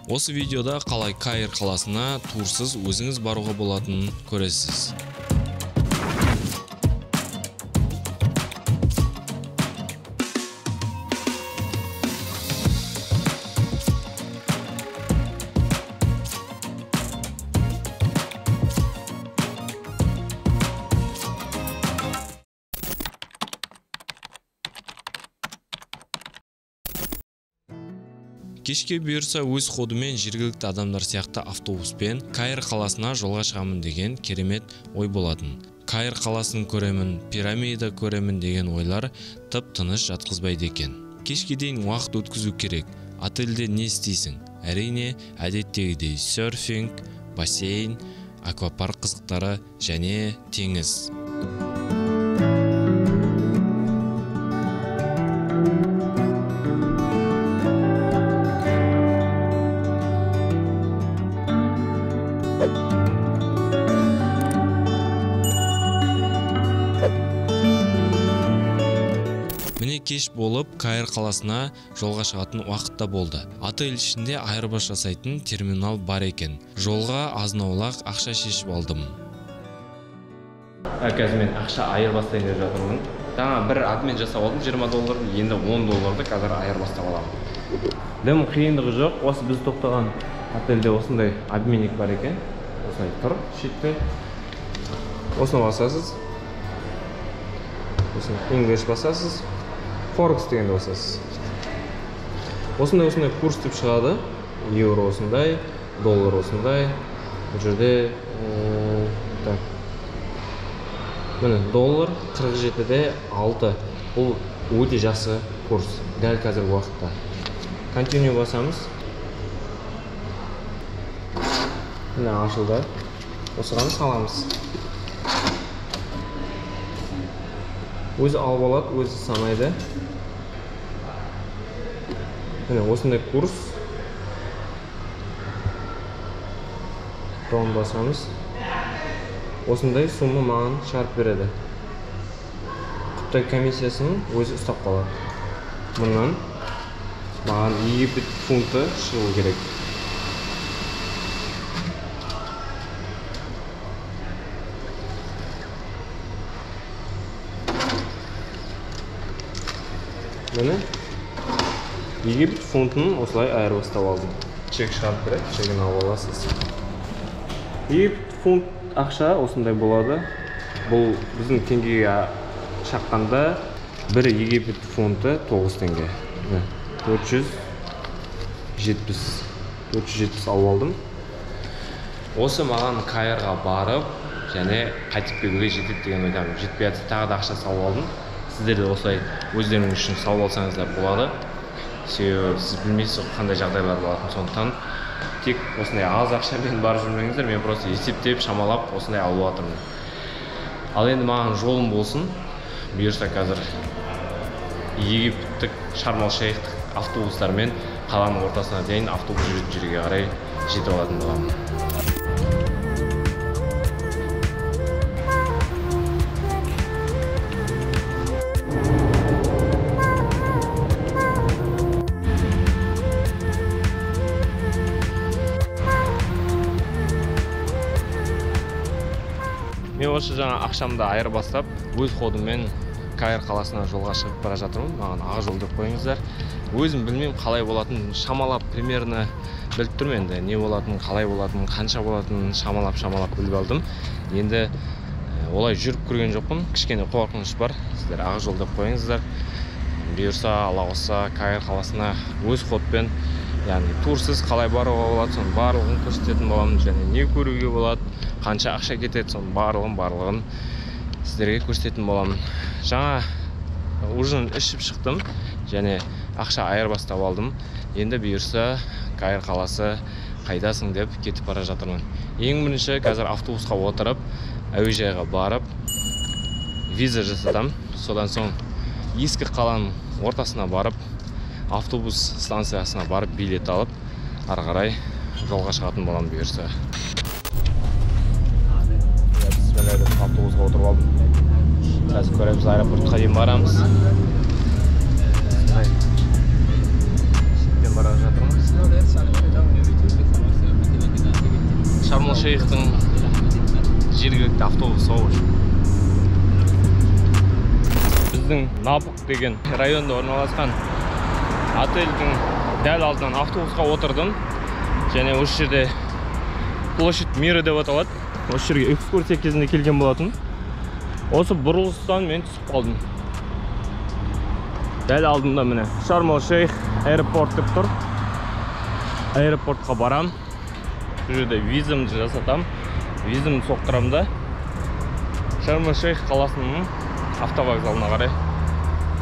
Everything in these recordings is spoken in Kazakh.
Осы видеода қалай Каир қаласына турсыз өзіңіз баруға болатынын көресіз. Кешке бұйырса өз ходымен жергілікті адамдар сияқты автобуспен Каир қаласына жолға шығамын деген керемет ой болатын. Каир қаласын көремін, пирамида көремін деген ойлар тып-тыныш жатқызбайды екен. Кешке дейін уақыт өткізу керек. Отельде не істейсің? Әрине, әдеттегідей серфинг, бассейн, аквапарк қызықтары және теңіз. Міне кеш болып, Каир қаласына жолға шығатын уақытта болды. Отель ішінде айырбас жасайтын терминал бар екен. Жолға азнаулақ ақша шешіп алдым. Қазір мен ақша айырбастайын деп жатырмын. Жаңа бір обмен жасап алдым, $20, енді $10 қазір айырбастап аламын. Дым қиындығы жоқ. Осы біз тоқтаған отельде осындай обменник бар екен. Осылай тұр, шетте. Осыны басасыз. Осыны English басасыз. Форекс дегенде басасыз. Осындай курс деп шығады. Евро осындай, доллар осындай. Бұл жерде міне доллар 47-де 6. Бұл өте жақсы курс. Дәл қазіргі уақытта. Continue басамыз. Міне ашылды. Осыған саламыз. Өзі алып алады, өзі санайды. Міне осындай курс. Дауын басамыз. Осындай сумма маған шығарып береді. Құптай комиссиясын өзі ұстап қалады. Мұнан маған Египет фунты шығу керек. Міне Египет фунтын осылай айырбастап алдым. Чек шығарып береді, чегін алып аласыз. Египет фунт ақша осындай болады. Бұл біздің теңгеге шаққанда бір Египет фунты 9 теңге. 470 алып алдым. Осы маған Каирға барып, және қайтып келуге жетеді деген ойдамын. Жетпей жатса тағы да ақша салып алдым. Сіздер де осылай өздеріңіз үшін салып алсаңыздар болады. Себебі сіз білмейсіз қандай жағдайлар болатынын, сондықтан тек осындай аз ақшамен барып жүрмеңіздер, мен просто есептеп, шамалап осындай алып жатырмын. Ал енді маған жолым болсын, бұйырса қазір Египеттік Шарм-эль-Шейхтік автобустармен қаланың ортасына дейін автобус жүретін жерге қарай жетіп алатын боламын. Мен осы жаңа ақшамды айырбастап, өз ходыммен Каир қаласына жолға шығып бара жатырмын. Маған ақ жол деп қойыңыздар. Өзім білмеймін қалай болатынын, шамалап примерно біліп тұрмын енді. Не болатынын, қалай болатынын, қанша болатынын шамалап біліп алдым. Енді олай жүріп көрген жоқпын. Кішкене қорқыныш бар. Сіздер ақ жол деп қойыңыздар. Бұйырса, Алла қаласа Каир қаласына өз ходпен, яғни турсыз қалай баруға болады, соның барлығын көрсететін боламын, және не көруге болады, қанша ақша кетеді, соның барлығын сіздерге көрсететін боламын. Жаңа ужин ішіп шықтым, және ақша айырбастап алдым. Енді бұйырса Каир қаласы қайдасың деп кетіп бара жатырмын. Ең бірінші қазір автобусқа отырып, әуежайға барып, виза жасатам. Содан соң ескі қаланың ортасына барып, автобус станциясына барып билет алып, ары қарай жолға шығатын боламын бұйырса. Автобусқа отырып алдым. Қазір көреміз, аэропортқа дейін барамыз. Шеттен бара жатырмыз. Шейхтың жергілікті автобусы ғой. Біздің Напук деген районда орналасқан отельдің дәл алдынан автобусқа отырдым. Және осы жерде Площадь Мира деп аталады. Осы жерге экскурсия кезінде келген болатын. Осы бұрылыстан мен түсіп қалдым. Дәл алдымда міне Шарм-эль-Шейх аэропорт деп тұр. Аэропортқа барам. Бұл жерде визамды жасатам. Визамды соқтырам да Шарм-эль-Шейх қаласының автовокзалына қарай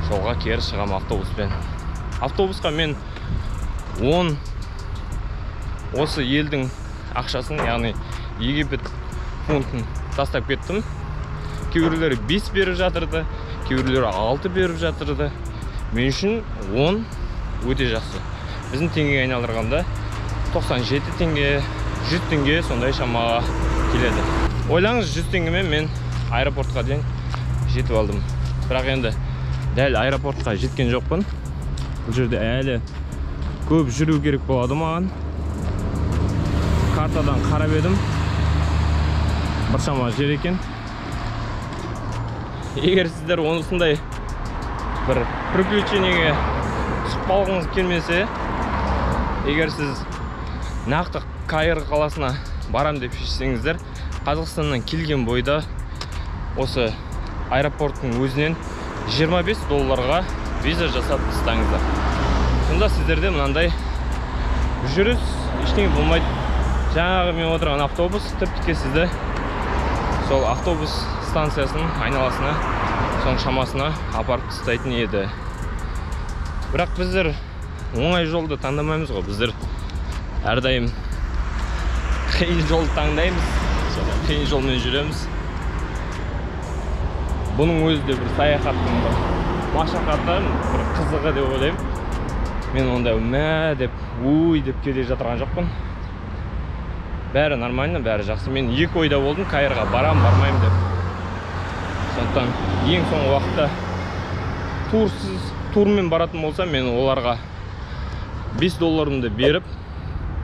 жолға кері шығам автобуспен. Автобусқа мен 10 осы елдің ақшасын, яғни Египет фунтын тастап кеттім. Кейбіреулері 5 беріп жатырды, кейбіреулері 6 беріп жатырды. Мен үшін 10 өте жақсы. Біздің теңгеге айналдырғанда 97 теңге, 100 теңге сондай шамаға келеді. Ойлаңыз, 100 теңгемен мен аэропортқа дейін жетіп алдым. Бірақ енді дәл аэропортқа жеткен жоқпын. Бұл жерде әлі көп жүру керек болады маған. Картадан қарап едім. Біршама жер екен. Егер сіздер онысындай бір приключениеге шықпалғыңыз келмесе, егер сіз нақты Каир қаласына барам деп шешсеңіздер, Қазақстаннан келген бойда осы аэропорттың өзінен $25 виза жасап тастаңыздар. Сонда сіздерде мынандай жүріс ештеңе болмайды. Жаңағы мен отырған автобус тіп-тіке сізді сол автобус станциясының айналасына, соң шамасына апарып тастайтын еді. Бірақ біздер оңай жолды таңдамаймыз ғой. Біздер әрдайым қиын жолды таңдаймыз, қиын жолмен жүреміз. Бұның өзі де бір саяхаттың бір машақаты, бір қызығы деп ойлаймын. Мен онда мә деп, уй деп келе жатырған жоқпын. Бәрі нормально, бәрі жақсы. Мен 2 ойда болдым, Каирға барам, бармаймын деп. Сондықтан ең соңғы уақытта турмен баратын болса, мен оларға $5 беріп,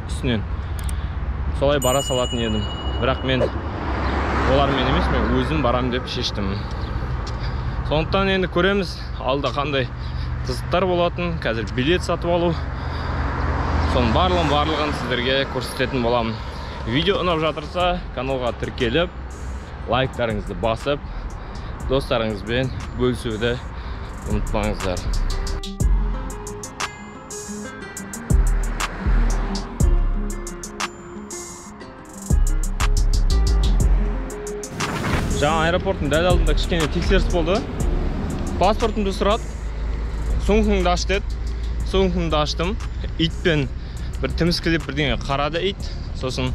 үстінен солай бара салатын едім. Бірақ мен олармен емес, мен өзім барам деп шештім. Сондықтан енді көреміз, алда қандай қызықтар болатын. Қазір билет сатып алу. Соның барлығын сіздерге көрсететін боламын. Видео ұнап жатырса, каналға тіркеліп, лайктарыңызды басып, достарыңызбен бөлісуді ұмытпаңыздар. Жаңа аэропорттың дәл алдында кішкене тексеріс болды. Паспортымды сұрады. Сумкаңды аш деді. Сумкамды аштым. Итпен бір тіміскілеп бірдеңе қарады ит. Сосын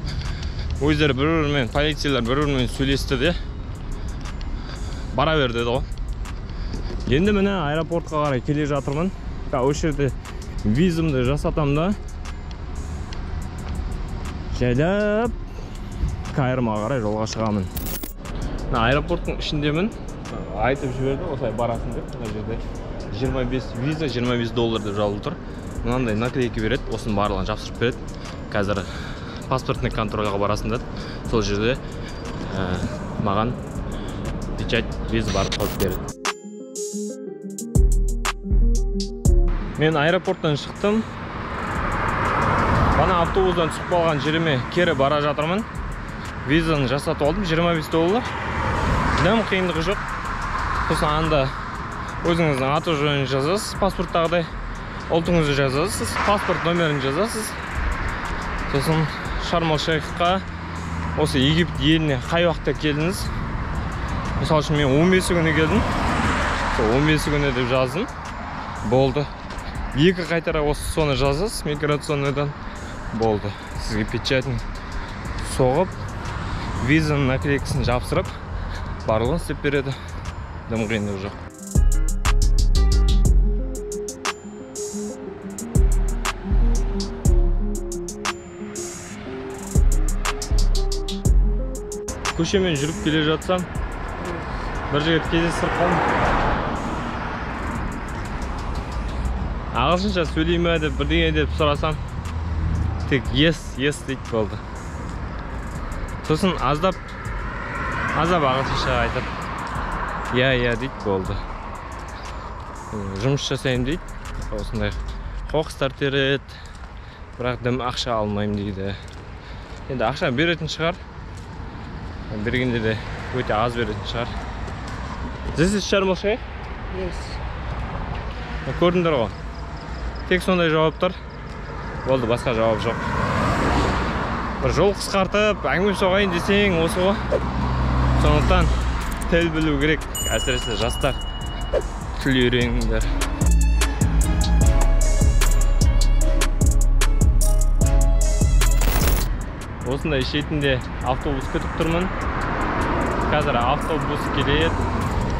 өздері бір-бірімен, полициялар бір-бірімен сөйлесті де бара бер деді ғой. Енді міне аэропортқа қарай келе жатырмын. Осы жерде визамды жасатам да жайлап Каирға қарай жолға шығамын. Аэропорттың ішіндемін. Айтып жіберді, осылай барасын деп. Мына жерде 25 виза, $25 деп жазылып тұр. Мынандай наклейки береді, осының барлығын жапсырып береді. Қазір паспортный контрольға барасын деді. Сол жерде маған печать виза барып қойып береді. Мен аэропорттан шықтым. Бана автобустан түсіп қалған жеріме кері бара жатырмын. Визаны жасатып алдым, $25. Дәм қиындығы жоқ. Сосын анда өзіңіздің аты жөнін жазасыз, паспорттағыдай. Ұлтыңызды жазасыз, паспорт номерін жазасыз. Сосын Шарм-эль-Шейхқа, осы Египет еліне қай уақытта келдіңіз? Мысалы үшін мен 15 күні келдім. 15 күні деп жаздым. Болды. 2 қайтара осы соны жазасыз, миграционныйдан. Болды. Сізге печатын соғып, визаның наклейкасын жапсырып, барлығын істеп береді. Дым қиындығы жоқ. Көшемен жүріп келе жатсам, бір жігіт кездестіріп қалдым. Ағылшынша сөйлей ме деп бірдеңе деп сұрасам, тек yes дейді болды. Сосын аздап ағылшынша айтып, иә дейді, болды. Жұмыс жасаймын дейді. Осындай қоқыстар тереді, бірақ дым ақша алмаймын дейді. Енді ақша беретін шығар. Бергенде де өте аз беретін шығар. This is Sharm el-Sheikh? Yes. Көрдіңдер ғой. Тек сондай жауаптар. Болды, басқа жауап жоқ. Бір жол қысқартып, әңгіме соғайын десең осы ғой. Сондықтан тіл білу керек, әсіресе жастар. Тіл үйреніңдер. Осындай шетінде автобус күтіп тұрмын. Қазір автобус келеді.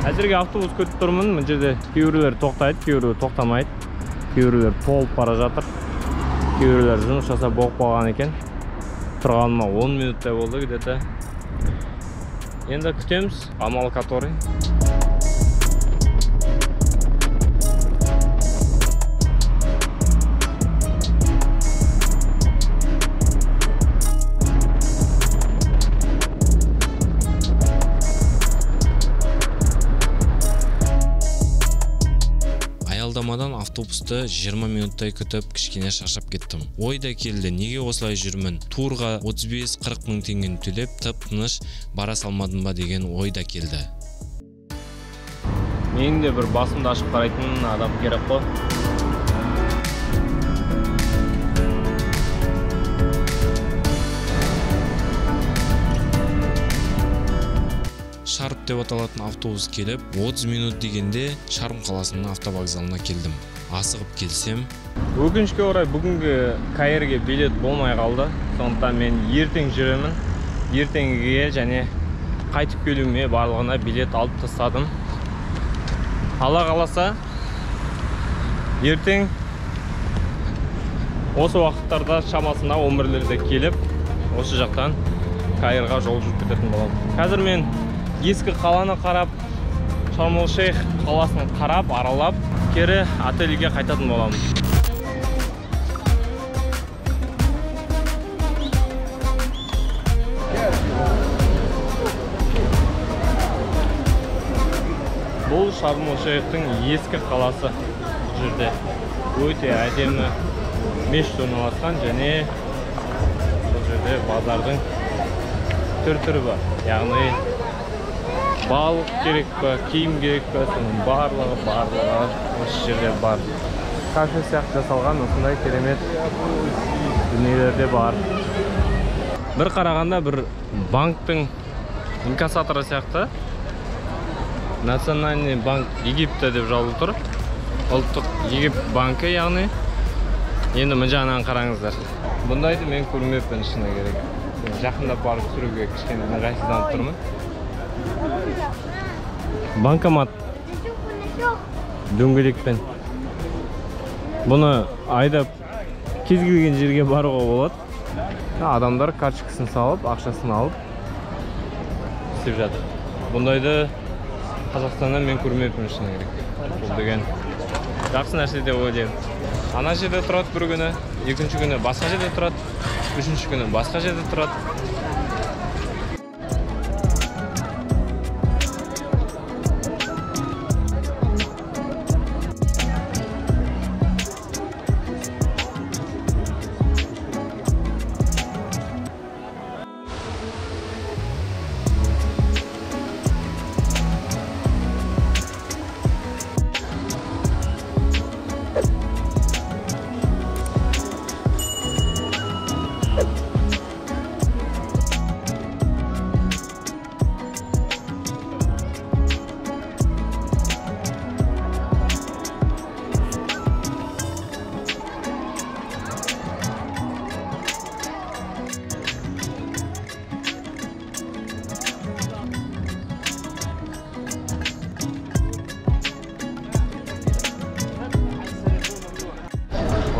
Әзірге автобус күтіп тұрмын. Бұл жерде кейбіреулер тоқтайды, кейбіреулер тоқтамайды. Кейбіреулер толып бара жатыр. Кейбіреулер жұмыс жасап болып қалған екен. Тұрғаныма 10 минуттай болды где-то. Енді күтеміз, амал который. Аялдамадан автобусты 20 минуттай күтіп, кішкене шаршап кеттім. Ойда келді, неге осылай жүрмін? Турға 35-40 мың теңгені төлеп, тып-тыныш бара салмадым ба деген ойда келді. Менің де бір басымды ашып қарайтын адам керек қой. Шарп деп аталатын автобус келіп, 30 минут дегенде Шарм қаласының автовокзалына келдім. Асығып келсем, Өкінішке орай бүгінгі Каирге билет болмай қалды. Сондықтан мен ертең жүремін. Ертеңге және қайтып келуіме барлығына билет алып тастадым. Алла қаласа, ертең осы уақыттарда шамасында 11-лерде келіп, осы жақтан Каирға жол жүріп кететін боламын. Қазір мен ескі қаланы қарап, Шарм el-Sheikh қаласын қарап, аралап, кері отельге қайтатын боламын. Бұл Шарм el-Sheikh'тің ескі қаласы. Бұл жерде өте әдемі мешіт орналасқан және бұл жерде базардың түр-түрі бар. Яғни балық керек па, киім керек па, соның барлығы осы жерде бар. Кафе сияқты жасалған осындай керемет дүниелерде бар. Бір қарағанда бір банктың инкассаторы сияқты. Национальный банк Египта деп жазылып тұр. Ұлттық Египет банкі, яғни. Енді мына жағынан қараңыздар. Бұндайды мен көрмеппін, шыны керек. Жақындап барып сүруге кішкене ыңғайсызданып тұрмын. Банкомат дөңгелекпен. Бұны айдап кез келген жерге баруға болады. Адамдар карточкасын салып, ақшасын алып істеп жатыр. Бұндайды Қазақстанда мен көрмеппін, шыны керек. Бұл деген жақсы нәрсе деп ойлаймын. Ана жерде тұрады бір күні, екінші күні басқа жерде тұрады, үшінші күні басқа жерде тұрады.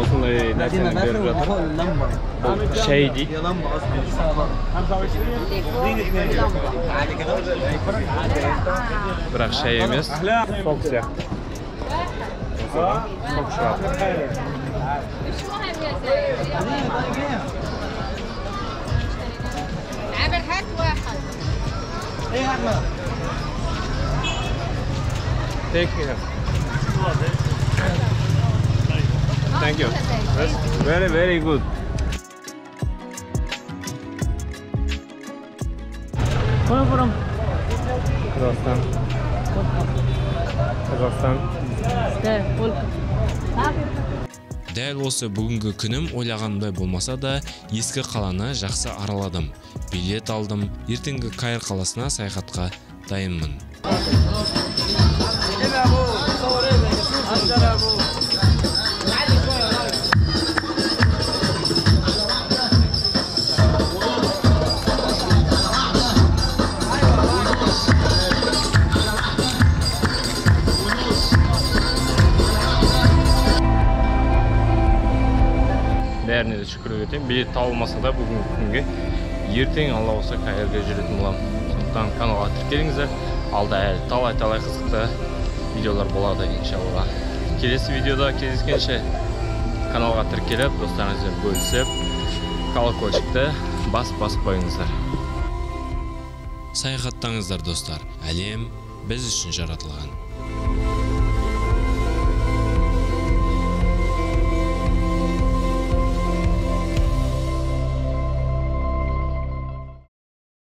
Osmanlı'ya dersen berip жатыр. Şäy deydi. Бірақ şäy емес. Sok сияқты. Sok шығады. Thank you. Thank you. That's very, very good. Where from? Kazakhstan. Kazakhstan. Дәл осы бүгінгі күнім ойлағандай болмаса да, ескі қаланы жақсы араладым. Билет алдым, ертеңгі Каир қаласына саяхатқа дайынмын. Бәріне де шүкір етемін. Билет табылмаса да бүгінгі күнге ертең Алла болса Каирге жүретін боламын. Сондықтан каналға тіркеліңіздер. Алда әлі талай қызықты видеолар болады иншалла. Келесі видеода кездескенше каналға тіркеліп, достарыңызбен бөлісіп, колокольчикті бас қойыңыздар. Саяхаттаңыздар достар. Әлем біз үшін жаратылған.